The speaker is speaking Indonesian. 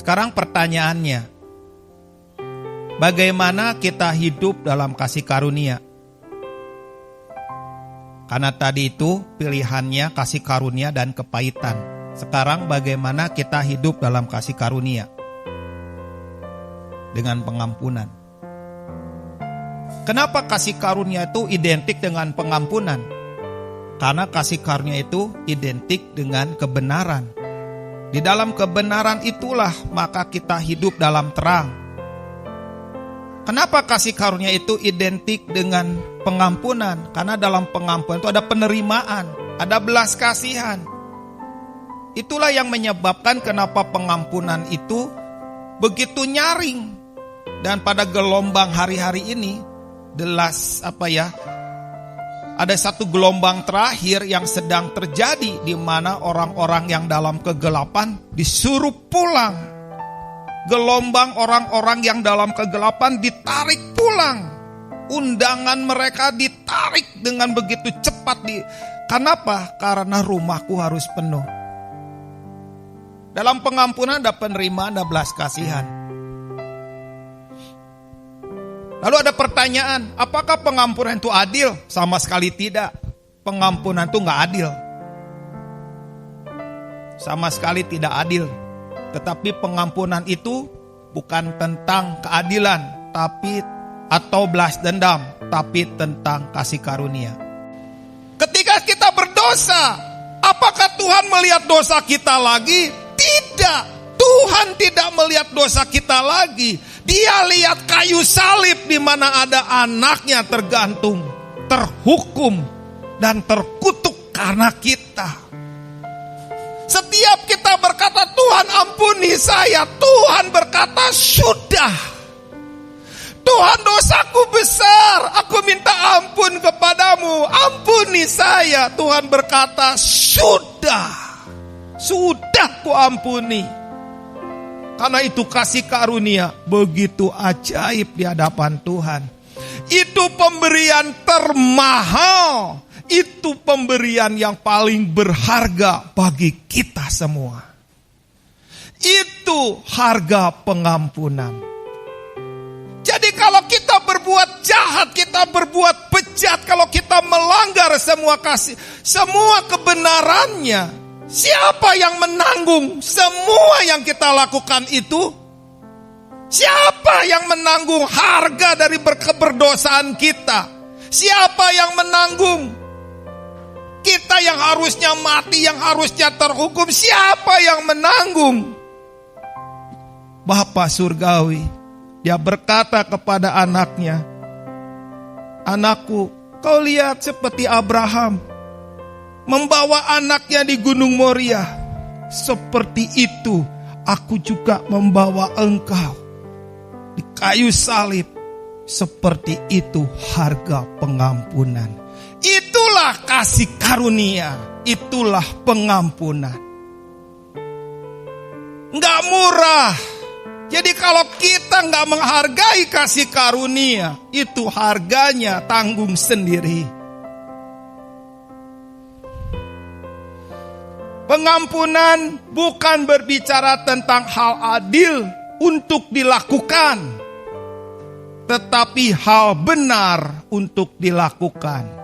Sekarang pertanyaannya, bagaimana kita hidup dalam kasih karunia? Karena tadi itu pilihannya kasih karunia dan kepahitan. Sekarang bagaimana kita hidup dalam kasih karunia? Dengan pengampunan. Kenapa kasih karunia itu identik dengan pengampunan? Karena kasih karunia itu identik dengan kebenaran. Di dalam kebenaran itulah maka kita hidup dalam terang. Kenapa kasih karunia itu identik dengan pengampunan? Karena dalam pengampunan itu ada penerimaan, ada belas kasihan. Itulah yang menyebabkan kenapa pengampunan itu begitu nyaring. Dan pada gelombang hari-hari ini, ada satu gelombang terakhir yang sedang terjadi, di mana orang-orang yang dalam kegelapan disuruh pulang. Gelombang orang-orang yang dalam kegelapan ditarik pulang. Undangan mereka ditarik dengan begitu cepat. Kenapa? Karena rumahku harus penuh. Dalam pengampunan ada penerimaan, ada belas kasihan. Lalu ada pertanyaan, apakah pengampunan itu adil? Sama sekali tidak. Pengampunan itu gak adil. Sama sekali tidak adil. Tetapi pengampunan itu bukan tentang keadilan atau belas dendam, tapi tentang kasih karunia. Ketika kita berdosa, apakah Tuhan melihat dosa kita lagi? Tidak. Tuhan tidak melihat dosa kita lagi. Dia lihat kayu salib di mana ada anaknya tergantung, terhukum, dan terkutuk karena kita. Setiap kita berkata, Tuhan ampuni saya, Tuhan berkata, sudah. Tuhan dosaku besar, aku minta ampun kepadamu, ampuni saya. Tuhan berkata, sudah ku ampuni. Karena itu kasih karunia begitu ajaib di hadapan Tuhan. Itu pemberian termahal. Itu pemberian yang paling berharga bagi kita semua. Itu harga pengampunan. Jadi kalau kita berbuat jahat, kita berbuat bejat, kalau kita melanggar semua kebenarannya, siapa yang menanggung semua yang kita lakukan itu? Siapa yang menanggung harga dari keberdosaan kita? Siapa yang menanggung? Kita yang harusnya mati, yang harusnya terhukum, siapa yang menanggung? Bapa Surgawi, dia berkata kepada anaknya, anakku, kau lihat seperti Abraham membawa anaknya di Gunung Moria. Seperti itu aku juga membawa engkau di kayu salib. Seperti itu harga pengampunan. Itulah kasih karunia. Itulah pengampunan. Nggak murah. Jadi kalau kita nggak menghargai kasih karunia, itu harganya tanggung sendiri. Pengampunan bukan berbicara tentang hal adil untuk dilakukan, tetapi hal benar untuk dilakukan.